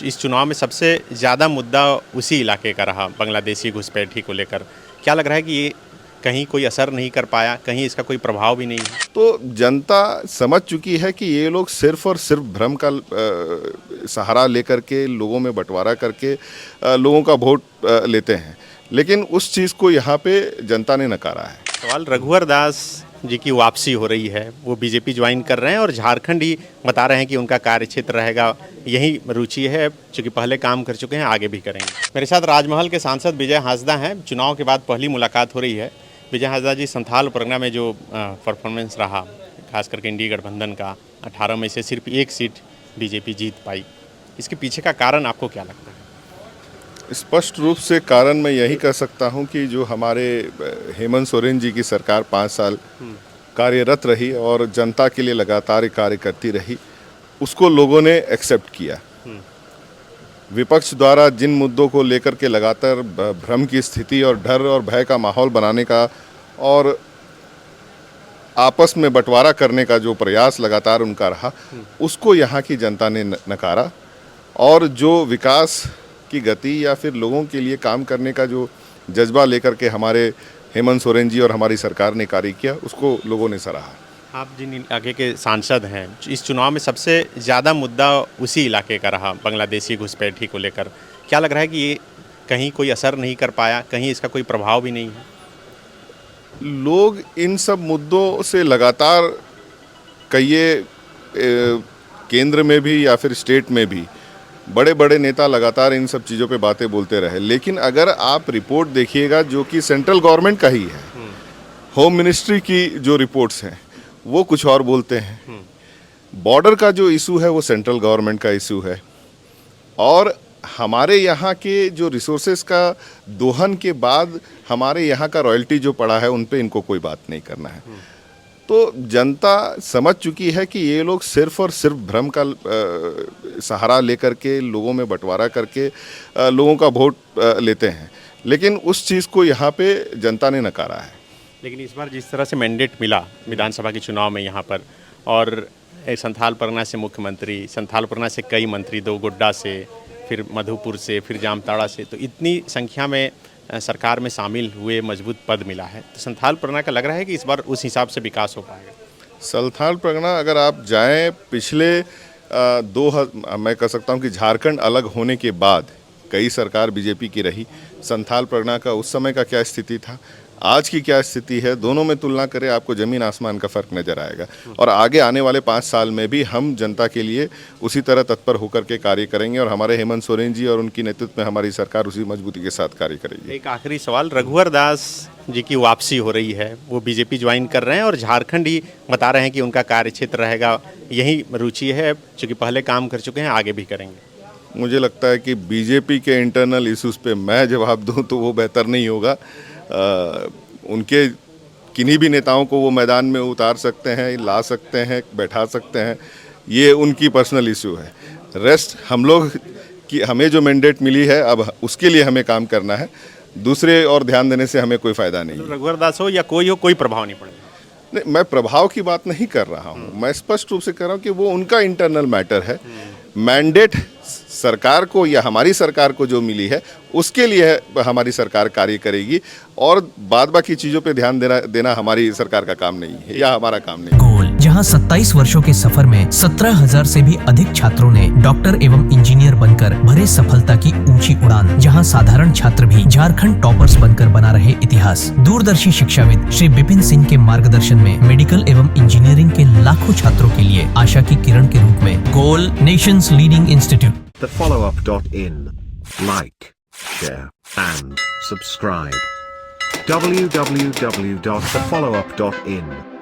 इस चुनाव में सबसे ज़्यादा मुद्दा उसी इलाके का रहा, बांग्लादेशी घुसपैठी को लेकर। क्या लग रहा है कि ये कहीं कोई असर नहीं कर पाया, कहीं इसका कोई प्रभाव भी नहीं है? तो जनता समझ चुकी है कि ये लोग सिर्फ और सिर्फ भ्रम का सहारा लेकर के लोगों में बंटवारा करके लोगों का वोट लेते हैं, लेकिन उस चीज़ को यहाँ पे जनता ने नकारा है। सवाल रघुवर दास जी की वापसी हो रही है, वो बीजेपी ज्वाइन कर रहे हैं और झारखंड ही बता रहे हैं कि उनका कार्यक्षेत्र रहेगा, यही रुचि है, चूँकि पहले काम कर चुके हैं, आगे भी करेंगे। मेरे साथ राजमहल के सांसद विजय हांसदा हैं। चुनाव के बाद पहली मुलाकात हो रही है। विजय हांसदा जी, संथाल परगना में जो परफॉर्मेंस रहा, खास करके इंडी गठबंधन का, 18 में से सिर्फ एक सीट बीजेपी जीत पाई, इसके पीछे का कारण आपको क्या लगता है? स्पष्ट रूप से कारण मैं यही कह सकता हूं कि जो हमारे हेमंत सोरेन जी की सरकार 5 साल कार्यरत रही और जनता के लिए लगातार कार्य करती रही, उसको लोगों ने एक्सेप्ट किया। विपक्ष द्वारा जिन मुद्दों को लेकर के लगातार भ्रम की स्थिति और डर और भय का माहौल बनाने का और आपस में बंटवारा करने का जो प्रयास लगातार उनका रहा, उसको यहाँ की जनता ने नकारा। और जो विकास की गति या फिर लोगों के लिए काम करने का जो जज्बा लेकर के हमारे हेमंत सोरेन जी और हमारी सरकार ने कार्य किया, उसको लोगों ने सराहा। आप जिन इलाके के सांसद हैं, इस चुनाव में सबसे ज़्यादा मुद्दा उसी इलाके का रहा, बांग्लादेशी घुसपैठी को लेकर। क्या लग रहा है कि ये कहीं कोई असर नहीं कर पाया, कहीं इसका कोई प्रभाव भी नहीं है? लोग इन सब मुद्दों से लगातार कई केंद्र में भी या फिर स्टेट में भी बड़े बड़े नेता लगातार इन सब चीज़ों पे बातें बोलते रहे, लेकिन अगर आप रिपोर्ट देखिएगा जो कि सेंट्रल गवर्नमेंट का ही है, होम मिनिस्ट्री की जो रिपोर्ट्स हैं वो कुछ और बोलते हैं। बॉर्डर का जो इशू है वो सेंट्रल गवर्नमेंट का इशू है, और हमारे यहाँ के जो रिसोर्सेज का दोहन के बाद हमारे यहाँ का रॉयल्टी जो पड़ा है, उन पे इनको कोई बात नहीं करना है। तो जनता समझ चुकी है कि ये लोग सिर्फ और सिर्फ भ्रम का सहारा लेकर के लोगों में बंटवारा करके लोगों का वोट लेते हैं, लेकिन उस चीज़ को यहाँ पे जनता ने नकारा है। लेकिन इस बार जिस तरह से मैंडेट मिला विधानसभा के चुनाव में यहाँ पर, और संथाल परगना से मुख्यमंत्री, संथाल परगना से कई मंत्री, 2 गोड्डा से, फिर मधुपुर से, फिर जामताड़ा से, तो इतनी संख्या में सरकार में शामिल हुए, मजबूत पद मिला है, तो संथाल परगना का लग रहा है कि इस बार उस हिसाब से विकास हो पाएगा। संथाल परगना अगर आप जाएं पिछले मैं कह सकता हूं कि झारखंड अलग होने के बाद कई सरकार बीजेपी की रही। संथाल परगना का उस समय का क्या स्थिति था, आज की क्या स्थिति है, दोनों में तुलना करें, आपको ज़मीन आसमान का फ़र्क नज़र आएगा। और आगे आने वाले 5 साल में भी हम जनता के लिए उसी तरह तत्पर होकर के कार्य करेंगे, और हमारे हेमंत सोरेन जी और उनकी नेतृत्व में हमारी सरकार उसी मजबूती के साथ कार्य करेगी। एक आखिरी सवाल, रघुवर दास जी की वापसी हो रही है, वो बीजेपी ज्वाइन कर रहे हैं और झारखंड ही बता रहे हैं कि उनका कार्यक्षेत्र रहेगा, यही रुचि है, चूँकि पहले काम कर चुके हैं, आगे भी करेंगे। मुझे लगता है कि बीजेपी के इंटरनल इशूज़ पे मैं जवाब दूं तो वो बेहतर नहीं होगा। उनके किन्हीं भी नेताओं को वो मैदान में उतार सकते हैं, ला सकते हैं, बैठा सकते हैं, ये उनकी पर्सनल इशू है। रेस्ट हम लोग की, हमें जो मैंडेट मिली है अब उसके लिए हमें काम करना है, दूसरे और ध्यान देने से हमें कोई फ़ायदा नहीं है। रघुवर दास हो या कोई हो, कोई प्रभाव नहीं पड़ेगा। नहीं, मैं प्रभाव की बात नहीं कर रहा हूँ, मैं स्पष्ट रूप से कह रहा हूँ कि वो उनका इंटरनल मैटर है। मैंडेट सरकार को या हमारी सरकार को जो मिली है उसके लिए हमारी सरकार कार्य करेगी, और बाद बाकी चीज़ों पे ध्यान देना हमारी सरकार का काम नहीं है या हमारा काम नहीं है। गोल, जहां 27 वर्षों के सफर में 17,000 से भी अधिक छात्रों ने डॉक्टर एवं इंजीनियर बनकर भरे सफलता की ऊंची उड़ान, जहां साधारण छात्र भी झारखंड टॉपर्स बनकर बना रहे इतिहास। दूरदर्शी शिक्षाविद श्री विपिन सिंह के मार्गदर्शन में मेडिकल एवं इंजीनियरिंग के लाखों छात्रों के लिए आशा की किरण के रूप में goal, nation's leading institute. thefollowup.in. Like, share and subscribe. www.thefollowup.in